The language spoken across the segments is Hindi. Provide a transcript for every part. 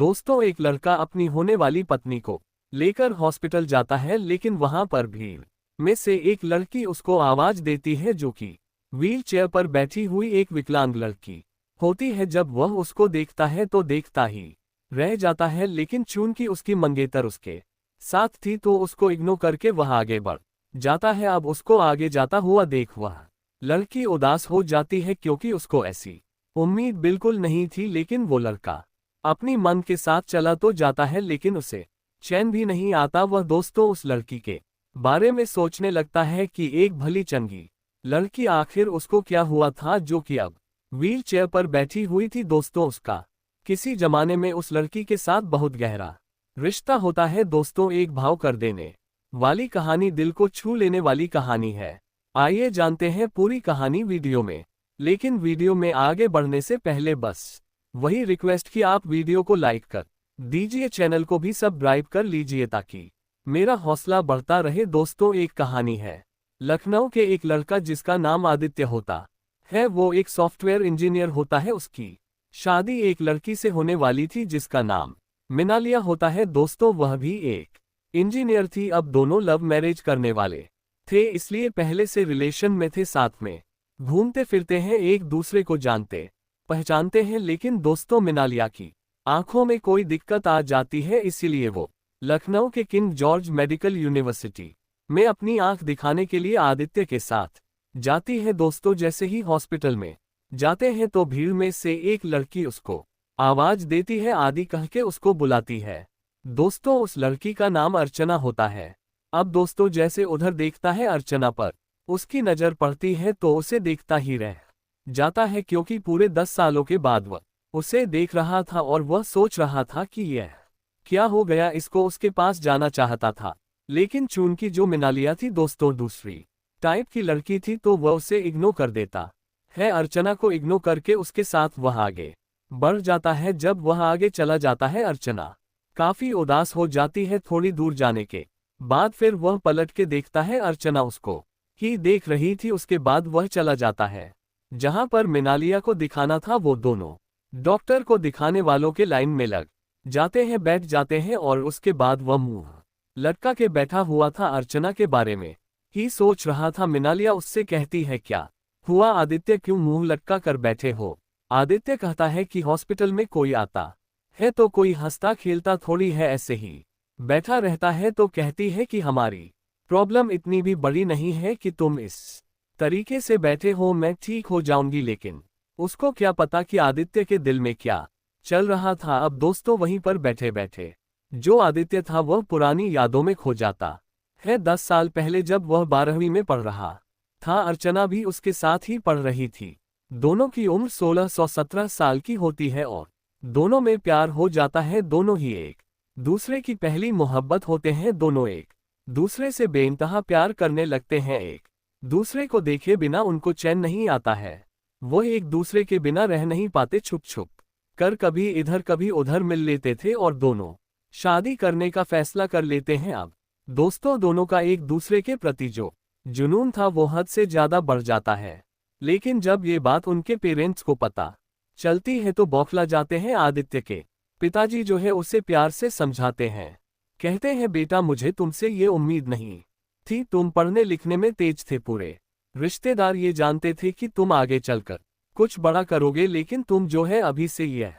दोस्तों एक लड़का अपनी होने वाली पत्नी को लेकर हॉस्पिटल जाता है, लेकिन वहां पर भीड़ में से एक लड़की उसको आवाज देती है, जो कि व्हील चेयर पर बैठी हुई एक विकलांग लड़की होती है। जब वह उसको देखता है तो देखता ही रह जाता है, लेकिन चूंकि उसकी मंगेतर उसके साथ थी तो उसको इग्नोर करके वह आगे बढ़ जाता है। अब उसको आगे जाता हुआ देख वह लड़की उदास हो जाती है, क्योंकि उसको ऐसी उम्मीद बिल्कुल नहीं थी। लेकिन वो लड़का अपनी मन के साथ चला तो जाता है, लेकिन उसे चैन भी नहीं आता। वह दोस्तों उस लड़की के बारे में सोचने लगता है कि एक भली चंगी लड़की, आखिर उसको क्या हुआ था जो कि अब व्हील चेयर पर बैठी हुई थी। दोस्तों उसका किसी जमाने में उस लड़की के साथ बहुत गहरा रिश्ता होता है। दोस्तों एक भाव कर देने वाली कहानी, दिल को छू लेने वाली कहानी है। आइए जानते हैं पूरी कहानी वीडियो में। लेकिन वीडियो में आगे बढ़ने से पहले बस वही रिक्वेस्ट कि आप वीडियो को लाइक कर दीजिए, चैनल को भी सब्सक्राइब कर लीजिए ताकि मेरा हौसला बढ़ता रहे। दोस्तों एक कहानी है लखनऊ के एक लड़का जिसका नाम आदित्य होता है। वो एक सॉफ्टवेयर इंजीनियर होता है। उसकी शादी एक लड़की से होने वाली थी जिसका नाम मिनालिया होता है। दोस्तों वह भी एक इंजीनियर थी। अब दोनों लव मैरिज करने वाले थे, इसलिए पहले से रिलेशन में थे, साथ में घूमते फिरते हैं, एक दूसरे को जानते पहचानते हैं। लेकिन दोस्तों मिनालिया की आंखों में कोई दिक्कत आ जाती है, इसीलिए वो लखनऊ के किंग जॉर्ज मेडिकल यूनिवर्सिटी में अपनी आंख दिखाने के लिए आदित्य के साथ जाती है। दोस्तों जैसे ही हॉस्पिटल में जाते हैं तो भीड़ में से एक लड़की उसको आवाज देती है, आदि कह के उसको बुलाती है। दोस्तों उस लड़की का नाम अर्चना होता है। अब दोस्तों जैसे उधर देखता है अर्चना पर उसकी नजर पड़ती है तो उसे देखता ही रह जाता है, क्योंकि पूरे 10 सालों के बाद वह उसे देख रहा था और वह सोच रहा था कि यह क्या हो गया, इसको उसके पास जाना चाहता था। लेकिन चूंकि जो मिनालिया थी दोस्तों दूसरी टाइप की लड़की थी तो वह उसे इग्नोर कर देता है। अर्चना को इग्नोर करके उसके साथ वह आगे बढ़ जाता है। जब वह आगे चला जाता है अर्चना काफी उदास हो जाती है। थोड़ी दूर जाने के बाद फिर वह पलट के देखता है, अर्चना उसको ही देख रही थी। उसके बाद वह चला जाता है जहां पर मिनालिया को दिखाना था। वो दोनों डॉक्टर को दिखाने वालों के लाइन में लग जाते हैं, बैठ जाते हैं और उसके बाद वह मुंह लटका के बैठा हुआ था, अर्चना के बारे में ही सोच रहा था। मिनालिया उससे कहती है, क्या हुआ आदित्य, क्यों मुंह लटका कर बैठे हो? आदित्य कहता है कि हॉस्पिटल में कोई आता है तो कोई हंसता खेलता थोड़ी है, ऐसे ही बैठा रहता है। तो कहती है कि हमारी प्रॉब्लम इतनी भी बड़ी नहीं है कि तुम इस तरीके से बैठे हो, मैं ठीक हो जाऊंगी। लेकिन उसको क्या पता कि आदित्य के दिल में क्या चल रहा था। अब दोस्तों वहीं पर बैठे बैठे जो आदित्य था वह पुरानी यादों में खो जाता है। 10 साल पहले जब वह 12वीं में पढ़ रहा था, अर्चना भी उसके साथ ही पढ़ रही थी। दोनों की उम्र 16-17 साल की होती है और दोनों में प्यार हो जाता है। दोनों ही एक दूसरे की पहली मोहब्बत होते हैं। दोनों एक दूसरे से बेइंतहा प्यार करने लगते हैं। एक दूसरे को देखे बिना उनको चैन नहीं आता है। वो एक दूसरे के बिना रह नहीं पाते। छुप छुप कर कभी इधर कभी उधर मिल लेते थे और दोनों शादी करने का फैसला कर लेते हैं। अब दोस्तों दोनों का एक दूसरे के प्रति जो जुनून था वो हद से ज्यादा बढ़ जाता है। लेकिन जब ये बात उनके पेरेंट्स को पता चलती है तो बौखला जाते हैं। आदित्य के पिताजी जो है उसे प्यार से समझाते हैं, कहते हैं, बेटा मुझे तुमसे ये उम्मीद नहीं थी, तुम पढ़ने लिखने में तेज थे। पूरे रिश्तेदार ये जानते थे कि तुम आगे चलकर कुछ बड़ा करोगे, लेकिन तुम जो है अभी से यह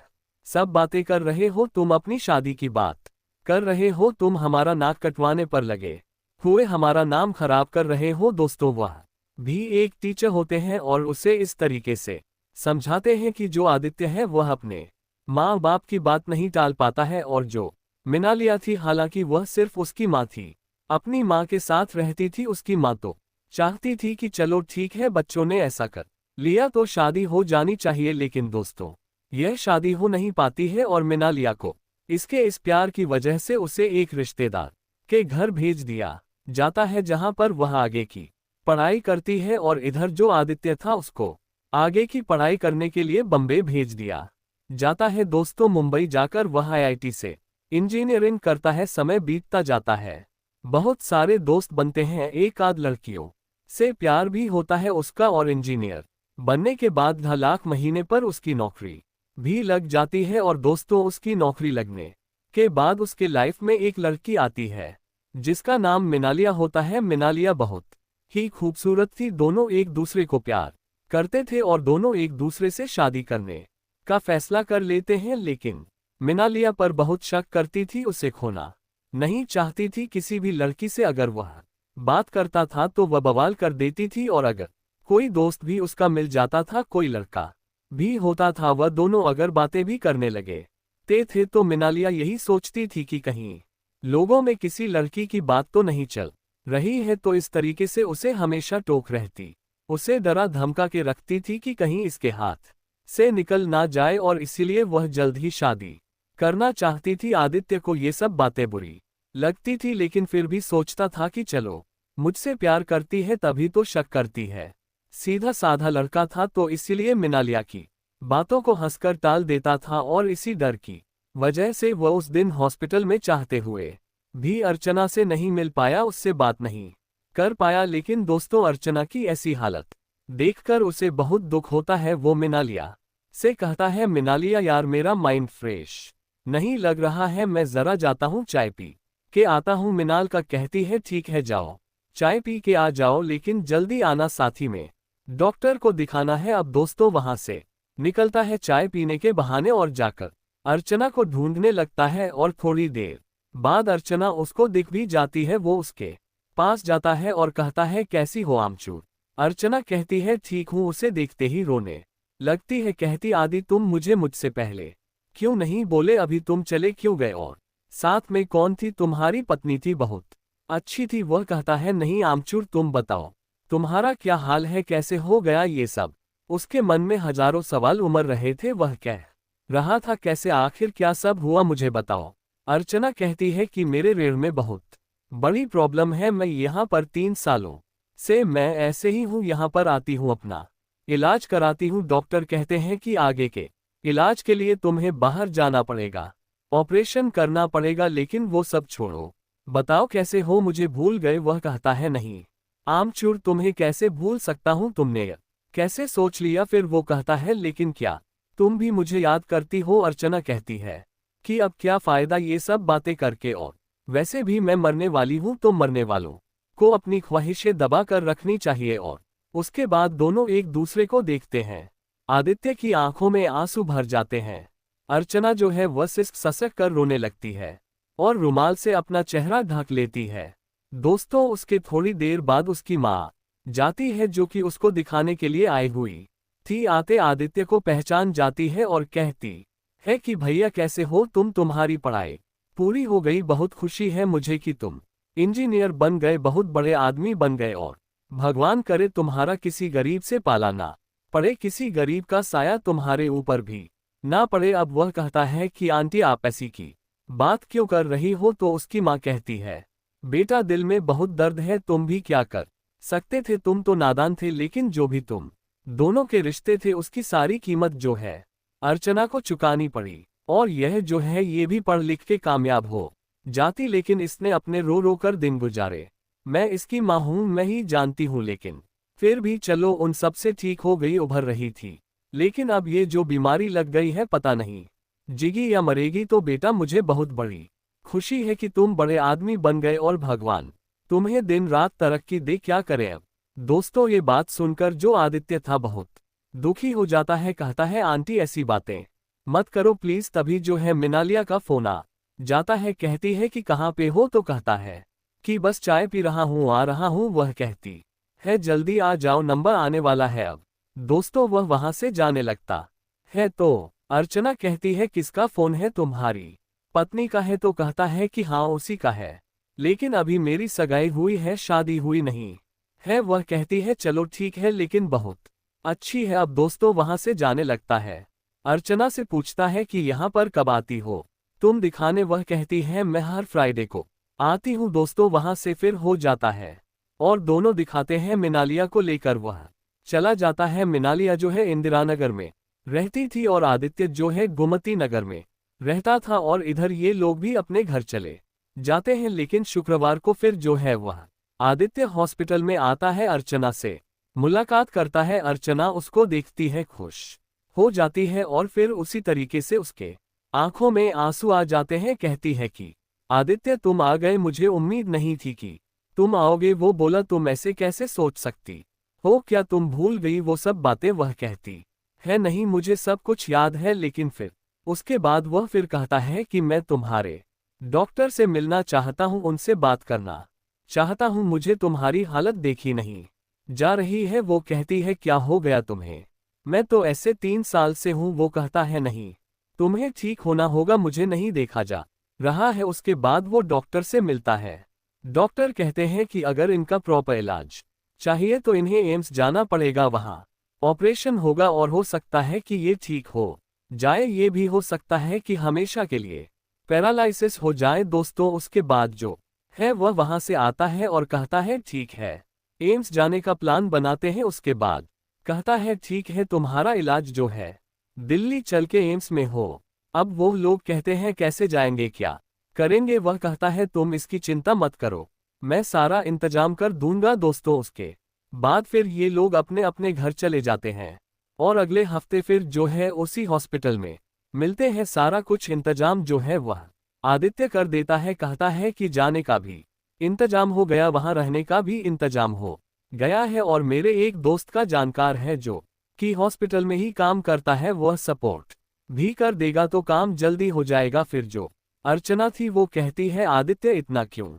सब बातें कर रहे हो, तुम अपनी शादी की बात कर रहे हो, तुम हमारा नाक कटवाने पर लगे हुए हमारा नाम खराब कर रहे हो। दोस्तों वह भी एक टीचर होते हैं और उसे इस तरीके से समझाते हैं कि जो आदित्य है वह अपने माँ बाप की बात नहीं टाल पाता है। और जो मिनालिया थी, हालांकि वह सिर्फ उसकी माँ थी, अपनी माँ के साथ रहती थी। उसकी माँ तो चाहती थी कि चलो ठीक है, बच्चों ने ऐसा कर लिया तो शादी हो जानी चाहिए। लेकिन दोस्तों यह शादी हो नहीं पाती है और मिनालिया को इसके इस प्यार की वजह से उसे एक रिश्तेदार के घर भेज दिया जाता है, जहां पर वह आगे की पढ़ाई करती है। और इधर जो आदित्य था उसको आगे की पढ़ाई करने के लिए बम्बई भेज दिया जाता है। दोस्तों मुंबई जाकर वह आईआईटी से इंजीनियरिंग करता है। समय बीतता जाता है, बहुत सारे दोस्त बनते हैं, एक आध लड़कियों से प्यार भी होता है उसका। और इंजीनियर बनने के बाद 10 लाख महीने पर उसकी नौकरी भी लग जाती है और दोस्तों उसकी नौकरी लगने के बाद उसके लाइफ में एक लड़की आती है जिसका नाम मिनालिया होता है। मिनालिया बहुत ही खूबसूरत थी। दोनों एक दूसरे को प्यार करते थे और दोनों एक दूसरे से शादी करने का फैसला कर लेते हैं, लेकिन मिनालिया पर बहुत शक करती थी, उसे खोना नहीं चाहती थी किसी भी लड़की से। अगर वह बात करता था तो वह बवाल कर देती थी और अगर कोई दोस्त भी उसका मिल जाता था, कोई लड़का भी होता था, वह दोनों अगर बातें भी करने लगे थे तो मिनालिया यही सोचती थी कि कहीं लोगों में किसी लड़की की बात तो नहीं चल रही है, तो इस तरीके से उसे हमेशा टोक रहती, उसे डरा धमका के रखती थी कि कहीं इसके हाथ से निकल ना जाए, और इसीलिए वह जल्द ही शादी करना चाहती थी। आदित्य को ये सब बातें बुरी लगती थी, लेकिन फिर भी सोचता था कि चलो, मुझसे प्यार करती है तभी तो शक करती है। सीधा साधा लड़का था तो इसीलिए मिनालिया की बातों को हंसकर टाल देता था, और इसी डर की वजह से वह उस दिन हॉस्पिटल में चाहते हुए भी अर्चना से नहीं मिल पाया, उससे बात नहीं कर पाया। लेकिन दोस्तों, अर्चना की ऐसी हालत देखकर उसे बहुत दुख होता है। वो मिनालिया से कहता है, मिनालिया यार मेरा माइंड फ्रेश नहीं लग रहा है, मैं जरा जाता हूँ चाय पी के आता हूँ। मिनाल का कहती है ठीक है जाओ, चाय पी के आ जाओ, लेकिन जल्दी आना, साथी में डॉक्टर को दिखाना है। अब दोस्तों वहां से निकलता है चाय पीने के बहाने और जाकर अर्चना को ढूंढने लगता है, और थोड़ी देर बाद अर्चना उसको दिख भी जाती है। वो उसके पास जाता है और कहता है कैसी हो आमचूर। अर्चना कहती है ठीक हूँ, उसे देखते ही रोने लगती है। कहती आदि तुम मुझसे पहले क्यों नहीं बोले, अभी तुम चले क्यों गए, और साथ में कौन थी? तुम्हारी पत्नी थी, बहुत अच्छी थी। वह कहता है नहीं आमचूर तुम बताओ, तुम्हारा क्या हाल है, कैसे हो गया ये सब? उसके मन में हजारों सवाल उमड़ रहे थे। वह कह रहा था कैसे, आखिर क्या सब हुआ, मुझे बताओ। अर्चना कहती है कि मेरे रीढ़ में बहुत बड़ी प्रॉब्लम है, मैं यहाँ पर 3 सालों से मैं ऐसे ही हूँ, यहाँ पर आती हूँ, अपना इलाज कराती हूँ। डॉक्टर कहते हैं कि आगे के इलाज के लिए तुम्हें बाहर जाना पड़ेगा, ऑपरेशन करना पड़ेगा, लेकिन वो सब छोड़ो, बताओ कैसे हो, मुझे भूल गए? वह कहता है नहीं आमचूर तुम्हें कैसे भूल सकता हूँ, तुमने कैसे सोच लिया? फिर वो कहता है लेकिन क्या तुम भी मुझे याद करती हो? अर्चना कहती है कि अब क्या फायदा ये सब बातें करके, और वैसे भी मैं मरने वाली हूं, तो मरने वालों को अपनी ख्वाहिशें दबा कर रखनी चाहिए। और उसके बाद दोनों एक दूसरे को देखते हैं। आदित्य की आंखों में आंसू भर जाते हैं। अर्चना जो है वह सिसक ससक कर रोने लगती है और रुमाल से अपना चेहरा ढक लेती है। दोस्तों, उसके थोड़ी देर बाद उसकी माँ जाती है, जो कि उसको दिखाने के लिए आई हुई थी। आते आदित्य को पहचान जाती है और कहती है कि भैया कैसे हो तुम, तुम्हारी पढ़ाई पूरी हो गई, बहुत खुशी है मुझे कि तुम इंजीनियर बन गए, बहुत बड़े आदमी बन गए, और भगवान करे तुम्हारा किसी गरीब से पाला ना पड़े, किसी गरीब का साया तुम्हारे ऊपर भी ना पड़े। अब वह कहता है कि आंटी आप ऐसी की बात क्यों कर रही हो? तो उसकी माँ कहती है बेटा दिल में बहुत दर्द है, तुम भी क्या कर सकते थे, तुम तो नादान थे, लेकिन जो भी तुम दोनों के रिश्ते थे उसकी सारी कीमत जो है अर्चना को चुकानी पड़ी, और यह जो है ये भी पढ़ लिख के कामयाब हो जाती, लेकिन इसने अपने रो रो कर दिन गुजारे। मैं इसकी माँ हूँ, मैं ही जानती हूँ, लेकिन फिर भी चलो उन सब से ठीक हो गई, उभर रही थी, लेकिन अब ये जो बीमारी लग गई है पता नहीं जिगी या मरेगी। तो बेटा मुझे बहुत बड़ी खुशी है कि तुम बड़े आदमी बन गए, और भगवान तुम्हें दिन रात तरक्की दे, क्या करें अब। दोस्तों, ये बात सुनकर जो आदित्य था बहुत दुखी हो जाता है। कहता है आंटी ऐसी बातें मत करो प्लीज। तभी जो है मिनालिया का फोन आ जाता है। कहती है कि कहाँ पे हो? तो कहता है कि बस चाय पी रहा हूँ, आ रहा हूँ। वह कहती है जल्दी आ जाओ, नंबर आने वाला है अब। दोस्तों, वह वहां से जाने लगता है तो अर्चना कहती है किसका फोन है, तुम्हारी पत्नी का है? तो कहता है कि हाँ उसी का है, लेकिन अभी मेरी सगाई हुई है, शादी हुई नहीं है। वह कहती है चलो ठीक है, लेकिन बहुत अच्छी है। अब दोस्तों वहां से जाने लगता है। अर्चना से पूछता है कि यहाँ पर कब आती हो तुम दिखाने? वह कहती है मैं हर फ्राइडे को आती हूँ। दोस्तों, वहां से फिर हो जाता है और दोनों दिखाते हैं मिनालिया को लेकर वह चला जाता है। मिनालिया जो है इंदिरानगर में रहती थी और आदित्य जो है गोमती नगर में रहता था, और इधर ये लोग भी अपने घर चले जाते हैं। लेकिन शुक्रवार को फिर जो है वह आदित्य हॉस्पिटल में आता है, अर्चना से मुलाकात करता है। अर्चना उसको देखती है, खुश हो जाती है और फिर उसी तरीके से उसके आंखों में आंसू आ जाते हैं। कहती है कि आदित्य तुम आ गए, मुझे उम्मीद नहीं थी कि तुम आओगे। वो बोला तुम ऐसे कैसे सोच सकती हो, क्या तुम भूल गई वो सब बातें। वह कहती है नहीं मुझे सब कुछ याद है, लेकिन फिर उसके बाद वह फिर कहता है कि मैं तुम्हारे डॉक्टर से मिलना चाहता हूं, उनसे बात करना चाहता हूं, मुझे तुम्हारी हालत देखी नहीं जा रही है। वो कहती है क्या हो गया तुम्हें, मैं तो ऐसे 3 साल से हूं। वो कहता है नहीं तुम्हें ठीक होना होगा, मुझे नहीं देखा जा रहा है। उसके बाद वो डॉक्टर से मिलता है। डॉक्टर कहते हैं कि अगर इनका प्रॉपर इलाज चाहिए तो इन्हें एम्स जाना पड़ेगा, वहां ऑपरेशन होगा और हो सकता है कि ये ठीक हो जाए, ये भी हो सकता है कि हमेशा के लिए पैरालाइसिस हो जाए। दोस्तों उसके बाद जो है वह वहां से आता है और कहता है ठीक है, एम्स जाने का प्लान बनाते हैं। उसके बाद कहता है ठीक है, तुम्हारा इलाज जो है दिल्ली चल के एम्स में हो। अब वो लोग कहते हैं कैसे जाएंगे, क्या करेंगे। वह कहता है तुम इसकी चिंता मत करो, मैं सारा इंतजाम कर दूंगा। दोस्तों उसके बाद फिर ये लोग अपने अपने घर चले जाते हैं और अगले हफ्ते फिर जो है उसी हॉस्पिटल में मिलते हैं। सारा कुछ इंतजाम जो है वह आदित्य कर देता है। कहता है कि जाने का भी इंतजाम हो गया, वहां रहने का भी इंतजाम हो गया है, और मेरे एक दोस्त का जानकार है जो कि हॉस्पिटल में ही काम करता है, वह सपोर्ट भी कर देगा तो काम जल्दी हो जाएगा। फिर जो अर्चना थी वो कहती है आदित्य इतना क्यों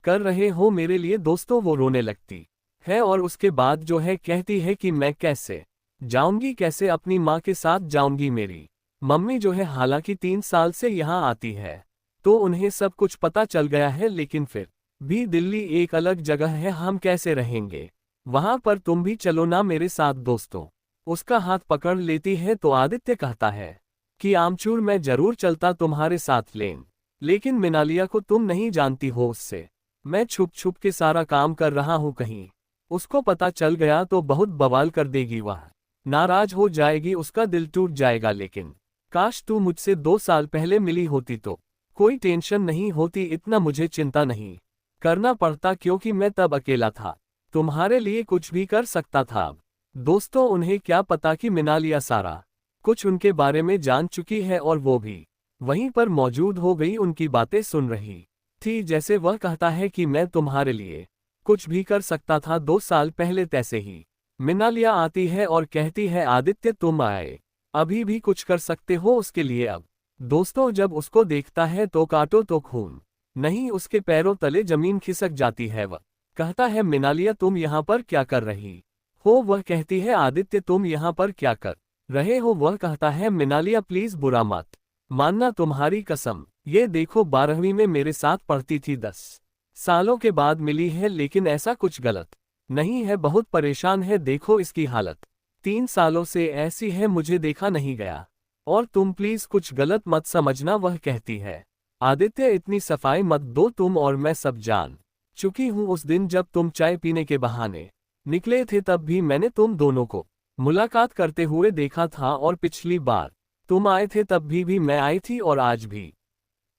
कर रहे हो मेरे लिए। दोस्तों वो रोने लगती है और उसके बाद जो है कहती है कि मैं कैसे जाऊंगी, कैसे अपनी माँ के साथ जाऊंगी। मेरी मम्मी जो है हालांकि 3 साल से यहाँ आती है तो उन्हें सब कुछ पता चल गया है, लेकिन फिर भी दिल्ली एक अलग जगह है, हम कैसे रहेंगे वहां पर, तुम भी चलो ना मेरे साथ। दोस्तों उसका हाथ पकड़ लेती है तो आदित्य कहता है कि आमचूर मैं जरूर चलता तुम्हारे साथ, लेकिन मिनालिया को तुम नहीं जानती हो, उससे मैं छुप छुप के सारा काम कर रहा हूं, कहीं उसको पता चल गया तो बहुत बवाल कर देगी, वह नाराज हो जाएगी, उसका दिल टूट जाएगा। लेकिन काश तू मुझसे 2 साल पहले मिली होती तो कोई टेंशन नहीं होती, इतना मुझे चिंता नहीं करना पड़ता, क्योंकि मैं तब अकेला था, तुम्हारे लिए कुछ भी कर सकता था। अब दोस्तों उन्हें क्या पता कि मिनालिया सारा कुछ उनके बारे में जान चुकी है और वो भी वहीं पर मौजूद हो गई, उनकी बातें सुन रही थी। जैसे वह कहता है कि मैं तुम्हारे लिए कुछ भी कर सकता था 2 साल पहले, तैसे ही मिनालिया आती है और कहती है आदित्य तुम आए, अभी भी कुछ कर सकते हो उसके लिए। अब दोस्तों जब उसको देखता है तो काटो तो खून नहीं, उसके पैरों तले जमीन खिसक जाती है। वह कहता है मिनालिया तुम यहाँ पर क्या कर रही हो। वह कहती है आदित्य तुम यहाँ पर क्या कर रहे हो। वह कहता है मिनालिया प्लीज बुरा मत मानना, तुम्हारी कसम, ये देखो 12वीं में मेरे साथ पढ़ती थी, 10 सालों के बाद मिली है, लेकिन ऐसा कुछ गलत नहीं है, बहुत परेशान है, देखो इसकी हालत 3 सालों से ऐसी है, मुझे देखा नहीं गया, और तुम प्लीज कुछ गलत मत समझना। वह कहती है आदित्य इतनी सफाई मत दो तुम, और मैं सब जान चुकी हूँ। उस दिन जब तुम चाय पीने के बहाने निकले थे तब भी मैंने तुम दोनों को मुलाकात करते हुए देखा था, और पिछली बार तुम आए थे तब भी मैं आई थी, और आज भी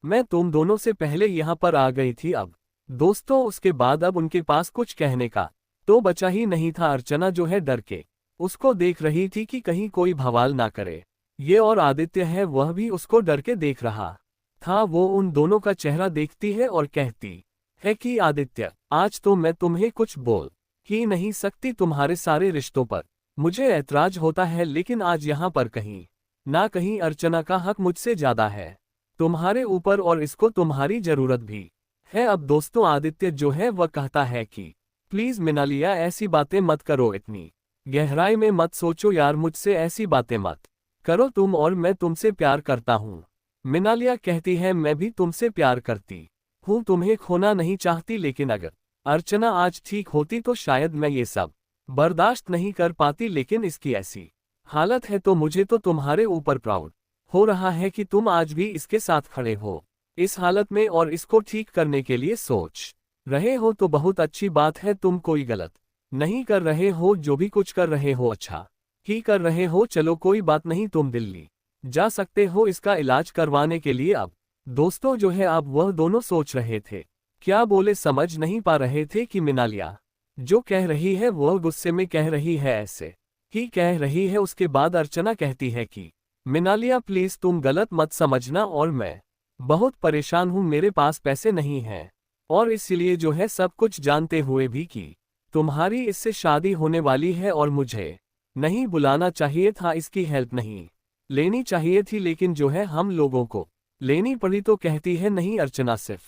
मैं तुम दोनों से पहले यहाँ पर आ गई थी। अब दोस्तों उसके बाद अब उनके पास कुछ कहने का तो बचा ही नहीं था। अर्चना जो है डर के उसको देख रही थी कि कहीं कोई बवाल ना करे ये, और आदित्य है वह भी उसको डर के देख रहा था। वो उन दोनों का चेहरा देखती है और कहती है कि आदित्य आज तो मैं तुम्हें कुछ बोल ही नहीं सकती, तुम्हारे सारे रिश्तों पर मुझे ऐतराज होता है, लेकिन आज यहाँ पर कहीं ना कहीं अर्चना का हक मुझसे ज्यादा है तुम्हारे ऊपर, और इसको तुम्हारी जरूरत भी है। अब दोस्तों आदित्य जो है वह कहता है कि प्लीज मिनालिया ऐसी बातें मत करो, इतनी गहराई में मत सोचो यार, मुझसे ऐसी बातें मत करो तुम, और मैं तुमसे प्यार करता हूँ। मिनालिया कहती है मैं भी तुमसे प्यार करती हूँ, तुम्हें खोना नहीं चाहती, लेकिन अगर अर्चना आज ठीक होती तो शायद मैं ये सब बर्दाश्त नहीं कर पाती, लेकिन इसकी ऐसी हालत है तो मुझे तो तुम्हारे ऊपर प्राउड हो रहा है कि तुम आज भी इसके साथ खड़े हो इस हालत में, और इसको ठीक करने के लिए सोच रहे हो, तो बहुत अच्छी बात है। तुम कोई गलत नहीं कर रहे हो, जो भी कुछ कर रहे हो अच्छा ही कर रहे हो। चलो कोई बात नहीं, तुम दिल्ली जा सकते हो इसका इलाज करवाने के लिए। अब दोस्तों जो है अब वह दोनों सोच रहे थे, क्या बोले समझ नहीं पा रहे थे कि मिनालिया जो कह रही है वह गुस्से में कह रही है ऐसे ही कह रही है। उसके बाद अर्चना कहती है कि मिनालिया प्लीज तुम गलत मत समझना, और मैं बहुत परेशान हूं, मेरे पास पैसे नहीं हैं, और इसलिए जो है सब कुछ जानते हुए भी कि तुम्हारी इससे शादी होने वाली है और मुझे नहीं बुलाना चाहिए था, इसकी हेल्प नहीं लेनी चाहिए थी, लेकिन जो है हम लोगों को लेनी पड़ी। तो कहती है नहीं अर्चना, सिर्फ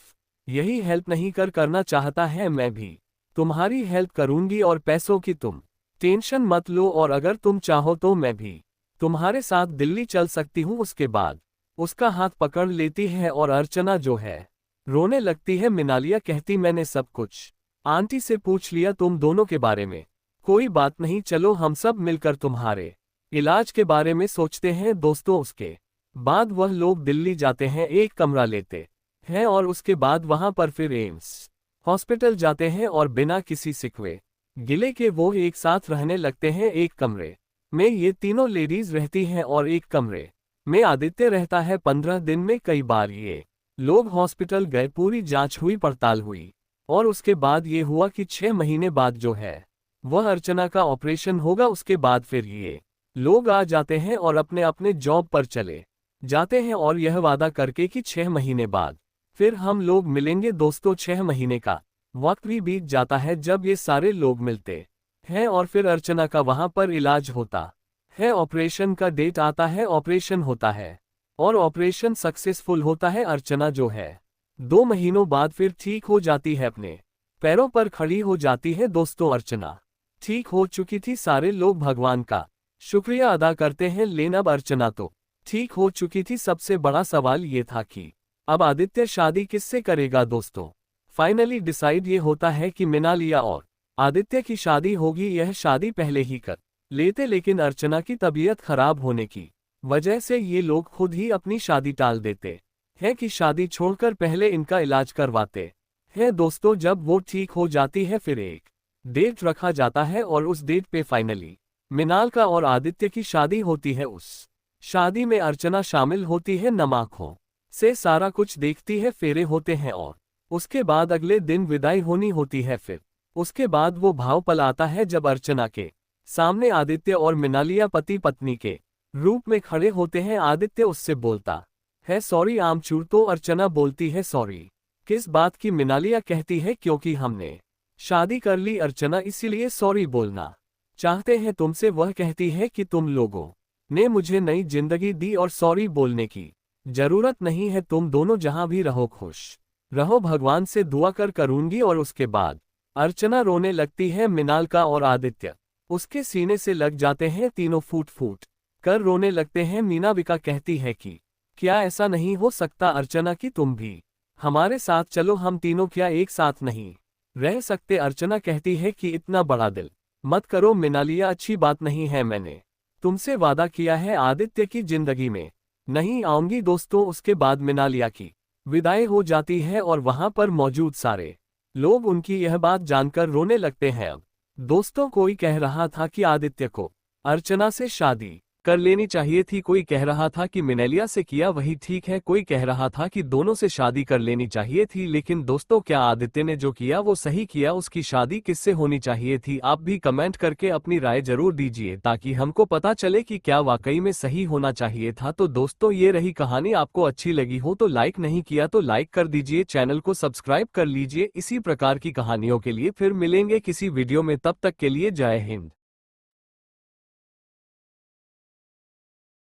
यही हेल्प नहीं करना चाहता है, मैं भी तुम्हारी हेल्प करूंगी और पैसों की तुम टेंशन मत लो, और अगर तुम चाहो तो मैं भी तुम्हारे साथ दिल्ली चल सकती हूँ। उसके बाद उसका हाथ पकड़ लेती है और अर्चना जो है रोने लगती है। मिनालिया कहती मैंने सब कुछ आंटी से पूछ लिया तुम दोनों के बारे में, कोई बात नहीं, चलो हम सब मिलकर तुम्हारे इलाज के बारे में सोचते हैं। दोस्तों उसके बाद वह लोग दिल्ली जाते हैं, एक कमरा लेते हैं और उसके बाद वहां पर फिर एम्स हॉस्पिटल जाते हैं और बिना किसी सिकवे गिले के वो एक साथ रहने लगते हैं। एक कमरे में ये तीनों लेडीज रहती हैं और एक कमरे में आदित्य रहता है। 15 दिन में कई बार ये लोग हॉस्पिटल गए, पूरी जांच हुई, पड़ताल हुई, और उसके बाद ये हुआ कि 6 महीने बाद जो है वह अर्चना का ऑपरेशन होगा। उसके बाद फिर ये लोग आ जाते हैं और अपने अपने जॉब पर चले जाते हैं, और यह वादा करके कि 6 महीने बाद फिर हम लोग मिलेंगे। दोस्तों 6 महीने का वक्त भी बीत जाता है जब ये सारे लोग मिलते हैं, और फिर अर्चना का वहां पर इलाज होता है। ऑपरेशन का डेट आता है, ऑपरेशन होता है और ऑपरेशन सक्सेसफुल होता है। अर्चना जो है 2 महीनों बाद फिर ठीक हो जाती है, अपने पैरों पर खड़ी हो जाती है। दोस्तों अर्चना ठीक हो चुकी थी, सारे लोग भगवान का शुक्रिया अदा करते हैं, लेकिन अब अर्चना तो ठीक हो चुकी थी। सबसे बड़ा सवाल ये था कि अब आदित्य शादी किससे करेगा। दोस्तों फाइनली डिसाइड ये होता है कि मिनालिया और आदित्य की शादी होगी। यह शादी पहले ही कर लेते, लेकिन अर्चना की तबीयत खराब होने की वजह से ये लोग खुद ही अपनी शादी टाल देते हैं कि शादी छोड़कर पहले इनका इलाज करवाते हैं। दोस्तों जब वो ठीक हो जाती है फिर एक डेट रखा जाता है और उस डेट पे फाइनली मिनाल का और आदित्य की शादी होती है। उस शादी में अर्चना शामिल होती है, नम आंखों से सारा कुछ देखती है, फेरे होते हैं और उसके बाद अगले दिन विदाई होनी होती है। फिर उसके बाद वो भाव पल आता है जब अर्चना के सामने आदित्य और मिनालिया पति पत्नी के रूप में खड़े होते हैं। आदित्य उससे बोलता है सॉरी आमचूर, तो अर्चना बोलती है सॉरी किस बात की। मिनालिया कहती है क्योंकि हमने शादी कर ली अर्चना, इसीलिए सॉरी बोलना चाहते हैं तुमसे। वह कहती है कि तुम लोगों ने मुझे नई जिंदगी दी और सॉरी बोलने की जरूरत नहीं है, तुम दोनों जहां भी रहो खुश रहो, भगवान से दुआ करूंगी। और उसके बाद अर्चना रोने लगती है। मिनाल का और आदित्य उसके सीने से लग जाते हैं, तीनों फूट फूट कर रोने लगते हैं। मीनाविका कहती है कि क्या ऐसा नहीं हो सकता अर्चना कि तुम भी हमारे साथ चलो, हम तीनों क्या एक साथ नहीं रह सकते। अर्चना कहती है कि इतना बड़ा दिल मत करो मिनालिया, अच्छी बात नहीं है, मैंने तुमसे वादा किया है आदित्य की जिंदगी में नहीं आऊंगी। दोस्तों उसके बाद मिनालिया की विदाई हो जाती है और वहां पर मौजूद सारे लोग उनकी यह बात जानकर रोने लगते हैं। अब दोस्तों कोई कह रहा था कि आदित्य को अर्चना से शादी कर लेनी चाहिए थी, कोई कह रहा था कि मिनालिया से किया वही ठीक है, कोई कह रहा था कि दोनों से शादी कर लेनी चाहिए थी। लेकिन दोस्तों क्या आदित्य ने जो किया वो सही किया, उसकी शादी किससे होनी चाहिए थी? आप भी कमेंट करके अपनी राय जरूर दीजिए ताकि हमको पता चले कि क्या वाकई में सही होना चाहिए था। तो दोस्तों ये रही कहानी, आपको अच्छी लगी हो तो लाइक नहीं किया तो लाइक कर दीजिए, चैनल को सब्सक्राइब कर लीजिए। इसी प्रकार की कहानियों के लिए फिर मिलेंगे किसी वीडियो में, तब तक के लिए जय हिंद।